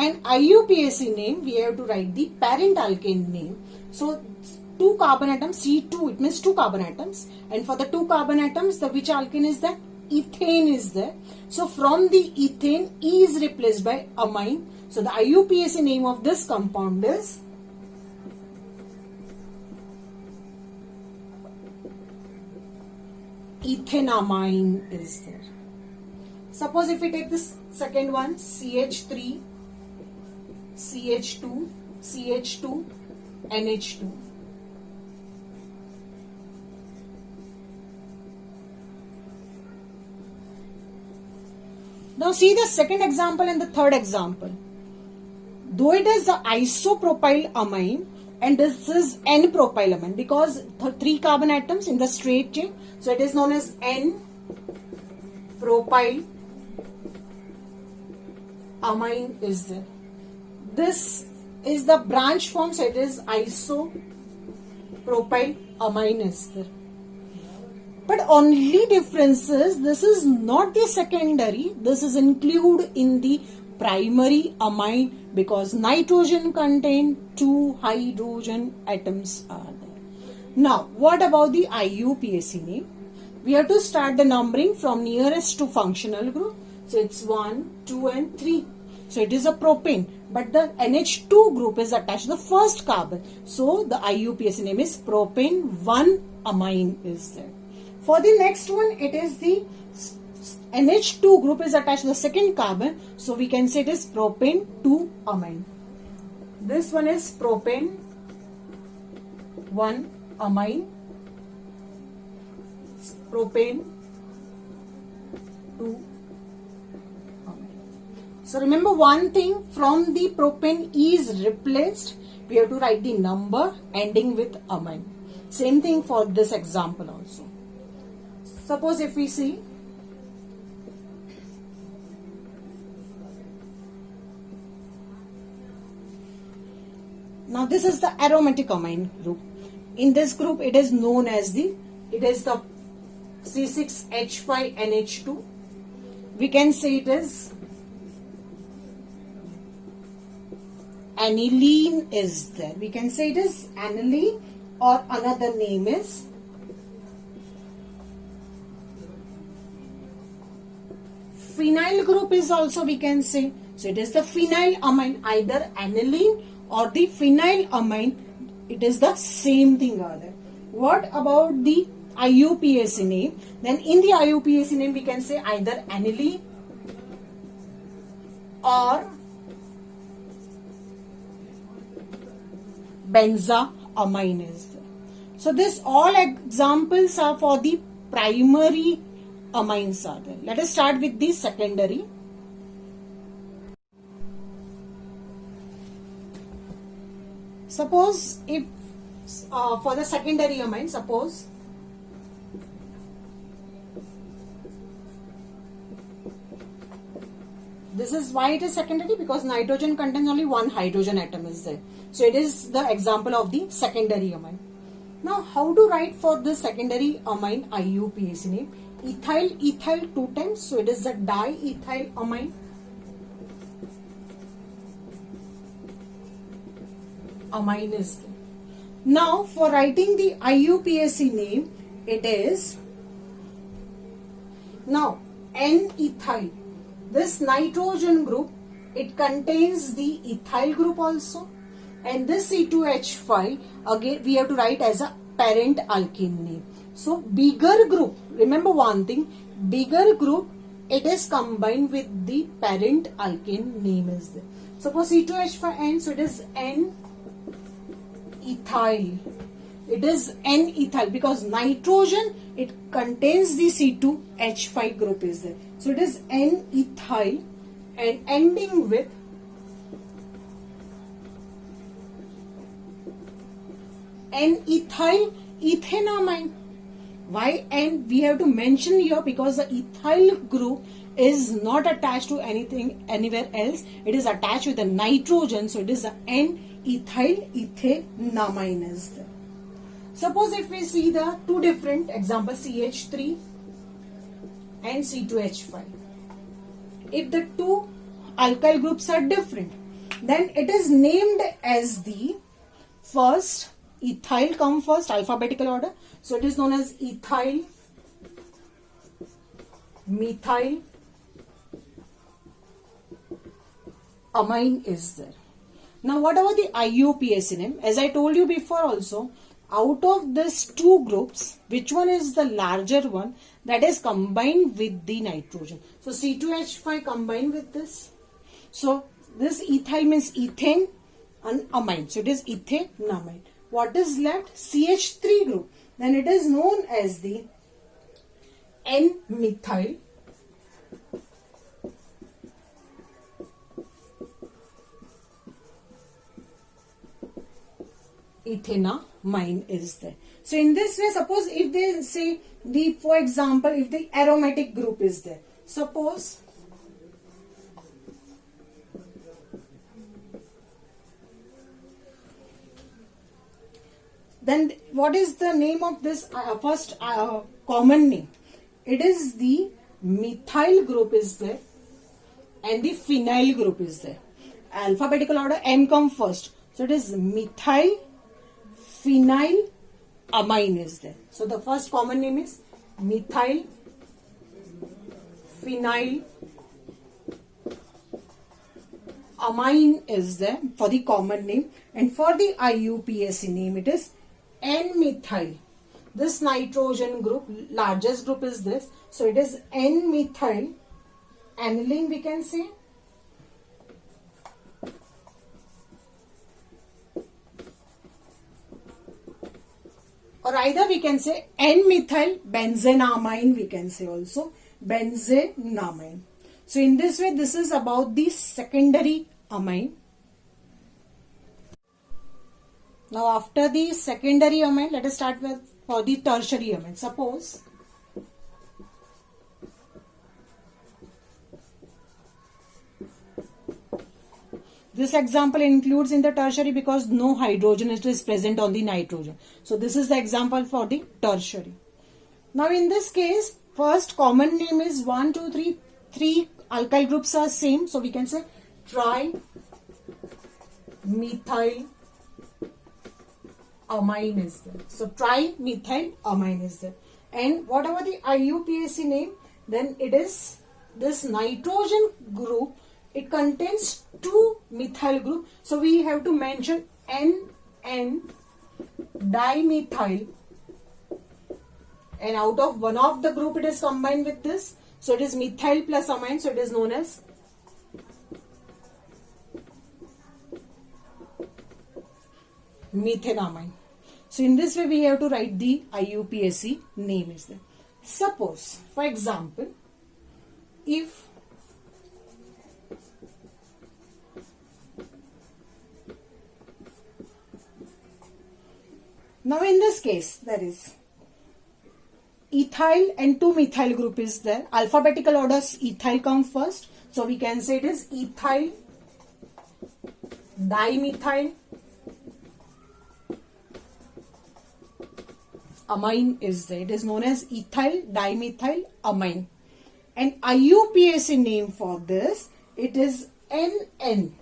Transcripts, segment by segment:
and IUPAC name, we have to write the parent alkane name. So two carbon atoms, C2, it means two carbon atoms, and for the two carbon atoms, the which alkane is there? Ethane is there. So from the ethane, E is replaced by amine. So the IUPAC name of this compound is ethanamine is there. Suppose if we take this second one, CH3, CH2, CH2, NH2. Now see the second example and the third example. Though it is the isopropyl amine and this is N-propyl amine because three carbon atoms in the straight chain, so it is known as N-propyl amine is there. This is the branch form, so it is isopropyl amine is there. But only difference is this is not the secondary, this is included in the primary amine because nitrogen contain two hydrogen atoms are there. Now, what about the IUPAC name? We have to start the numbering from nearest to functional group. So it's 1, 2 and 3. So it is a propane. But the NH2 group is attached to the first carbon. So the IUPAC name is propane 1 amine is there. For the next one, it is the NH2 group is attached to the second carbon. So we can say it is propane 2 amine. This one is propane 1 amine. Propane 2 amine. So remember one thing, from the propane E is replaced, we have to write the number ending with amine. Same thing for this example also. Suppose if we see now this is the aromatic amine group. In this group it is known as the C6H5NH2. We can say it is aniline is there. We can say it is aniline or another name is phenyl group is also we can say. So it is the phenyl amine, either aniline or the phenyl amine. It is the same thing other. What about the IUPAC name? Then in the IUPAC name we can say either aniline or benzoamine is there. So this all examples are for the primary amines are there. Let us start with the secondary. Suppose if for the secondary amine, suppose this is why it is secondary, because nitrogen contains only one hydrogen atom is there. So it is the example of the secondary amine. Now how to write for the secondary amine IUPAC name? Ethyl, ethyl 2 times, so it is the diethyl amine. Amine is there. Now for writing the IUPAC name, it is now N-ethyl. This nitrogen group, it contains the ethyl group also, and this C2H5 again we have to write as a parent alkene name. So bigger group, remember one thing, bigger group, it is combined with the parent alkene name is there. Suppose C2H5N, so it is N-ethyl. It is N-ethyl because nitrogen, it contains the C2H5 group is there. So it is N-ethyl and ending with N-ethyl ethanamine. Why N? We have to mention here because the ethyl group is not attached to anything anywhere else. It is attached with the nitrogen, so it is the N-ethyl ethanamine is there. Suppose if we see the two different examples, CH3 and C2H5. If the two alkyl groups are different, then it is named as the first ethyl come first, alphabetical order. So it is known as ethyl, methyl, amine is there. Now what about the IUPAC name? As I told you before also, out of these two groups, which one is the larger one that is combined with the nitrogen? So C2H5 combined with this. So this ethyl means ethane and amine. So it is ethanamine. What is left? CH3 group. Then it is known as the N-methyl ethanamine is there. So in this way, suppose if they say the, for example, if the aromatic group is there, suppose then what is the name of this first common name? It is the methyl group is there and the phenyl group is there. Alphabetical order, N come first. So it is methyl phenyl amine is there. So the first common name is methyl phenyl amine is there for the common name, and for the IUPAC name it is N-methyl. This nitrogen group, largest group is this, so it is N-methyl aniline we can say. Or either we can say N-methyl benzenamine, we can say also benzenamine. So in this way, this is about the secondary amine. Now after the secondary amine, let us start with for the tertiary amine. Suppose this example includes in the tertiary because no hydrogen is present on the nitrogen. So this is the example for the tertiary. Now in this case, first common name is 1, 2, 3. Three alkyl groups are same. So we can say trimethyl amine is there. So trimethyl amine is there. And whatever the IUPAC name, then it is this nitrogen group. It contains two methyl group. So we have to mention N dimethyl. And out of one of the group it is combined with this. So it is methyl plus amine. So it is known as methanamine. So in this way we have to write the IUPAC name is there. Suppose, for example, if now in this case there is ethyl and two methyl group is there. Alphabetical order, ethyl come first. So we can say it is ethyl dimethyl amine is there. It is known as ethyl dimethyl amine. And IUPAC name for this, it is NN.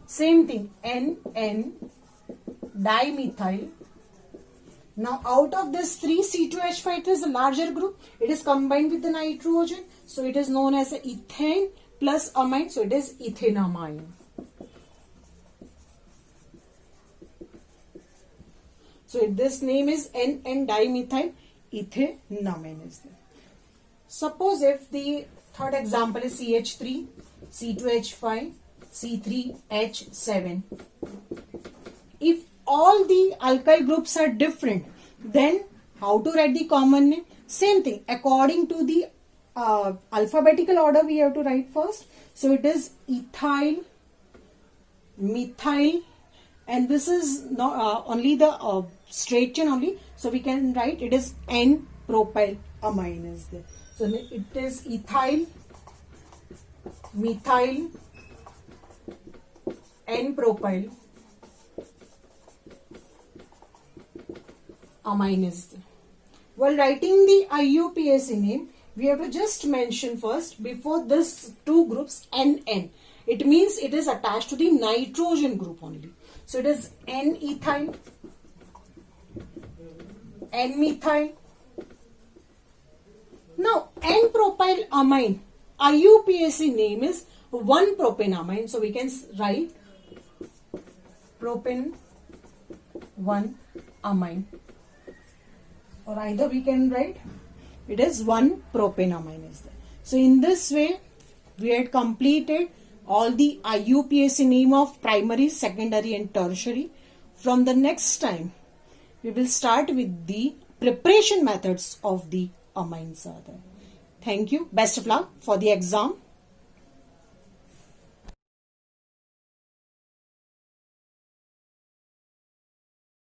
Same thing, NN dimethyl. Now out of this 3 C2H5, it is a larger group. It is combined with the nitrogen. So it is known as ethane plus amine. So it is ethanamine. So this name is NN dimethyl ethanamine is there. Suppose if the third example is CH3, C2H5, C3H7. If all the alkyl groups are different, then how to write the common name? Same thing, according to the alphabetical order we have to write first. So it is ethyl, methyl, and this is not only the straight chain only. So we can write it is N-propyl amine is there. So it is ethyl, methyl, N-propyl amine is there. While writing the IUPAC name, we have to just mention first before this two groups NN. it means it is attached to the nitrogen group only. So it is N-ethyl, N-methyl. Now N-propyl amine, IUPAC name is 1-propanamine. So we can write propan 1-amine, or either we can write it is 1-propanamine is there. So in this way we had completed all the IUPAC name of primary, secondary and tertiary. From the next time we will start with the preparation methods of the amines are there. Thank you. Best of luck for the exam.